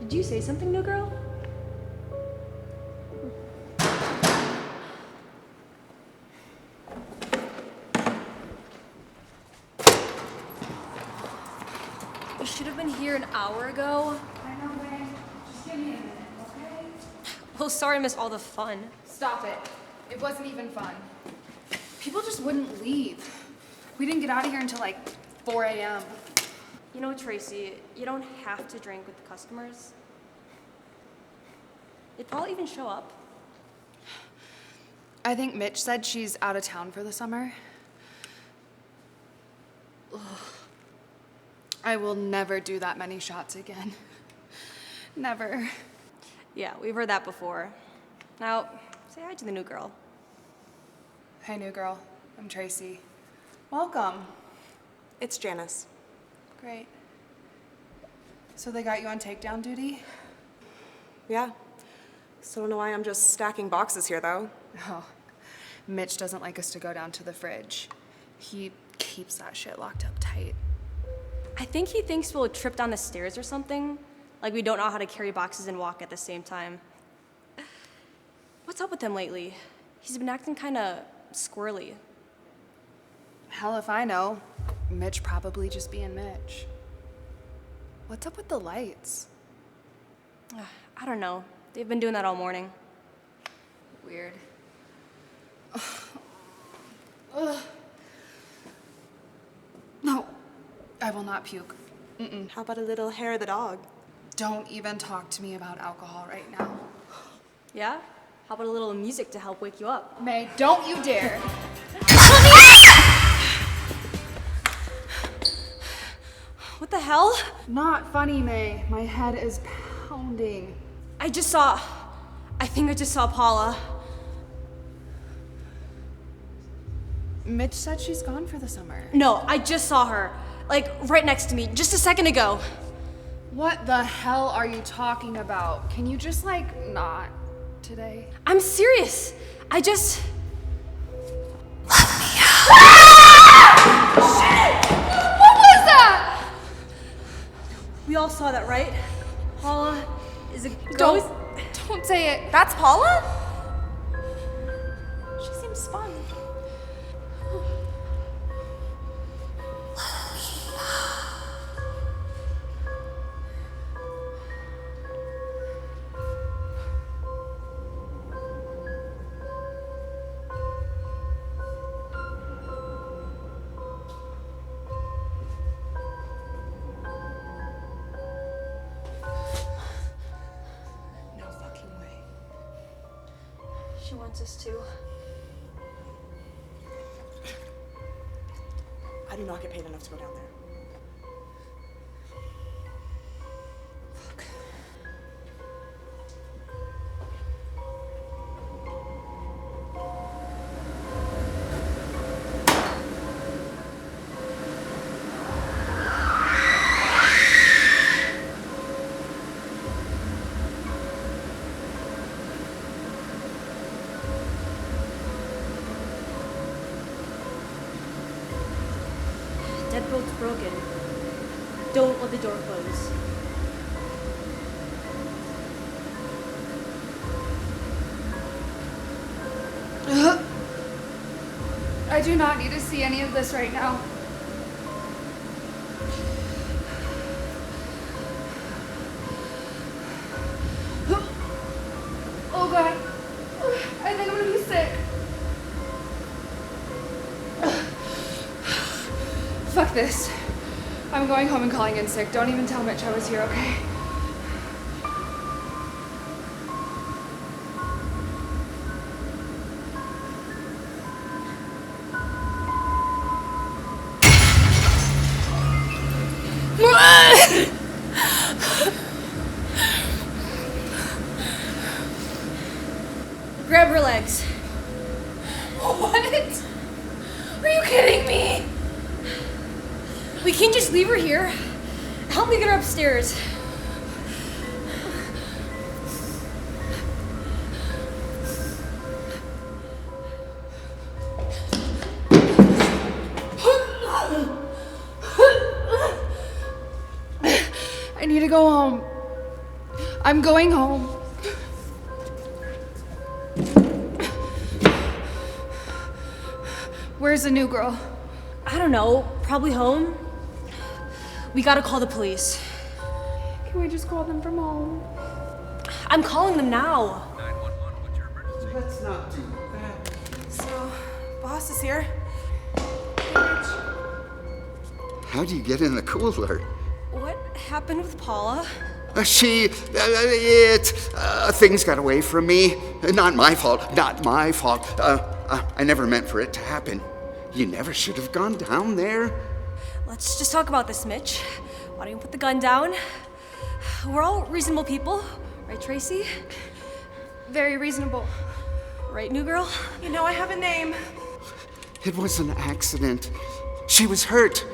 Did you say something, new girl? We should have been here an hour ago. I know, Wayne. Just give me a minute, okay? Well, sorry I missed all the fun. Stop it. It wasn't even fun. People just wouldn't leave. We didn't get out of here until like 4 a.m. You know, Traci, you don't have to drink with the customers. They'd probably even show up. I think Mitch said she's out of town for the summer. Ugh. I will never do that many shots again. Never. Yeah, we've heard that before. Now, say hi to the new girl. Hi, new girl. I'm Traci. Welcome. It's Janice. Great. So they got you on takedown duty? Yeah. Still don't know why I'm just stacking boxes here, though. Oh, Mitch doesn't like us to go down to the fridge. He keeps that shit locked up tight. I think he thinks we'll trip down the stairs or something. Like we don't know how to carry boxes and walk at the same time. What's up with him lately? He's been acting kind of squirrely. Hell if I know. Mitch probably just being Mitch. What's up with the lights? I don't know. They've been doing that all morning. Weird. Ugh. No, I will not puke. Mm-mm. How about a little hair of the dog? Don't even talk to me about alcohol right now. Yeah? How about a little music to help wake you up? May, don't you dare. What the hell? Not funny, May. My head is pounding. I think I just saw Paula. Mitch said she's gone for the summer. No, I just saw her. Like, right next to me, just a second ago. What the hell are you talking about? Can you just, like, not today? I'm serious. I just... Shit! What was that? We all saw that, right? Paula is a ghost. Don't say it. That's Paula? She seems fun. She wants us to. I do not get paid enough to go down there. Fuck. Deadbolt's broken. Don't let the door close. I do not need to see any of this right now. Oh God. I think I'm gonna be sick. Fuck this. I'm going home and calling in sick. Don't even tell Mitch I was here, okay? Grab her legs. What? Are you kidding me? We can't just leave her here. Help me get her upstairs. I need to go home. I'm going home. Where's the new girl? I don't know, probably home. We gotta call the police. Can we just call them from home? I'm calling them now. 911, what's your emergency? Let's not do that. So, boss is here. How do you get in the cooler? What happened with Paula? Things got away from me. Not my fault, not my fault. I never meant for it to happen. You never should have gone down there. Let's just talk about this, Mitch. Why don't you put the gun down? We're all reasonable people, right, Traci? Very reasonable. Right, new girl? You know I have a name. It was an accident. She was hurt.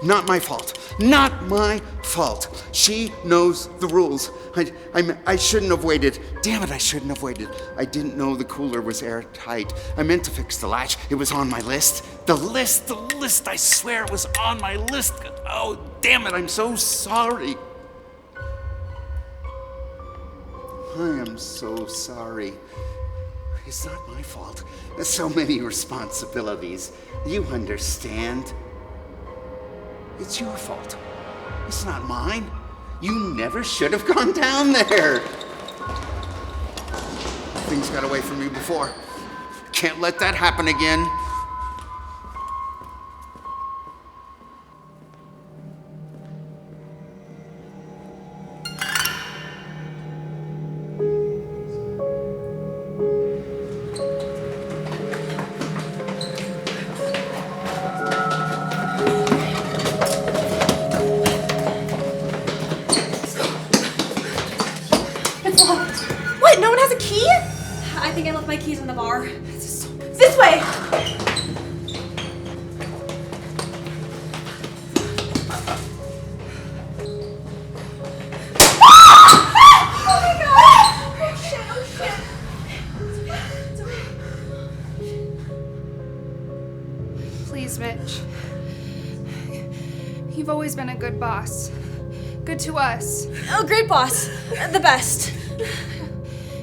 Not my fault. Not my fault. She knows the rules. I shouldn't have waited. Damn it, I shouldn't have waited. I didn't know the cooler was airtight. I meant to fix the latch. It was on my list. The list, I swear it was on my list. Oh, damn it, I'm so sorry. I am so sorry. It's not my fault. There's so many responsibilities. You understand. It's your fault. It's not mine. You never should have gone down there. Things got away from you before. Can't let that happen again. What? No one has a key? I think I left my keys in the bar. This way! Please, Mitch. You've always been a good boss. Good to us. Oh, great boss. The best.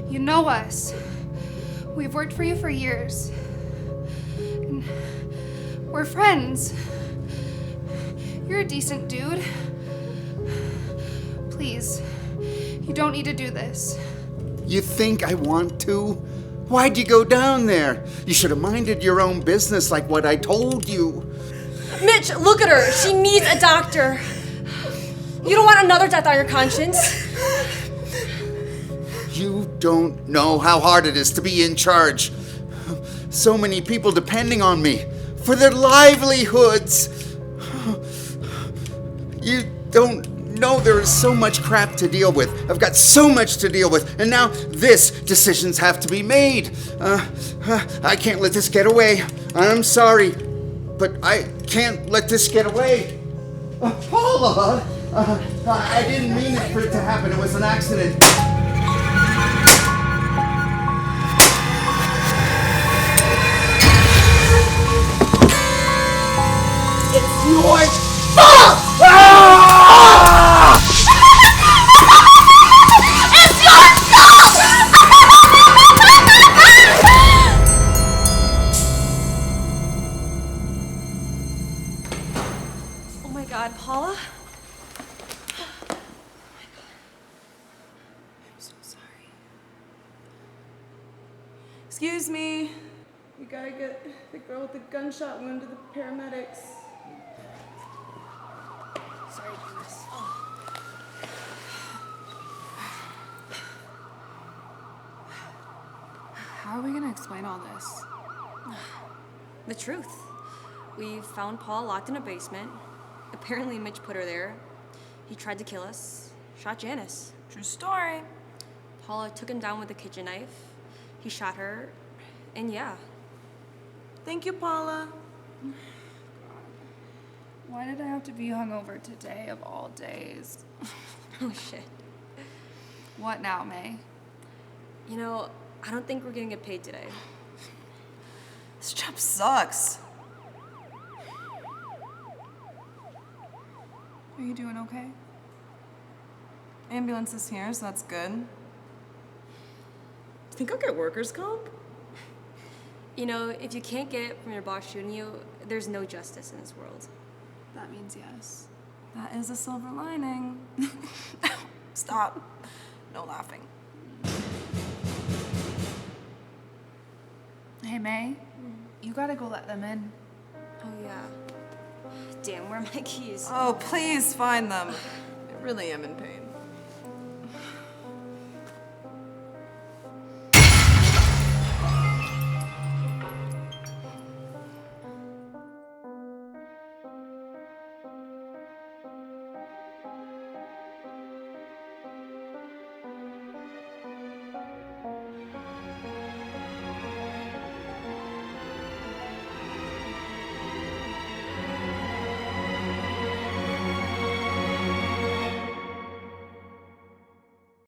You know us. We've worked for you for years. And we're friends. You're a decent dude. Please, you don't need to do this. You think I want to? Why'd you go down there? You should have minded your own business like what I told you. Mitch, look at her. She needs a doctor. You don't want another death on your conscience. You don't know how hard it is to be in charge. So many people depending on me for their livelihoods. You don't know there is so much crap to deal with. I've got so much to deal with, and now decisions have to be made. I can't let this get away. I'm sorry, but I can't let this get away. Paula, I didn't mean it for it to happen. It was an accident. It's your fault! Ah! It's your fault! Oh my God, Paula? I'm so sorry. Excuse me. We gotta get the girl with the gunshot wound to the paramedics. Sorry, Janice. How are we gonna explain all this? The truth. We found Paula locked in a basement. Apparently Mitch put her there. He tried to kill us. Shot Janice. True story. Paula took him down with a kitchen knife. He shot her. And yeah. Thank you, Paula. Why did I have to be hungover today of all days? Oh shit. What now, May? You know, I don't think we're gonna get paid today. This job sucks. Are you doing okay? Ambulance is here, so that's good. Think I'll get workers' comp? You know, if you can't get it from your boss shooting you, there's no justice in this world. That means yes. That is a silver lining. Stop. No laughing. Hey, May, you gotta go let them in. Oh, yeah. Damn, where are my keys? Oh, please find them. I really am in pain.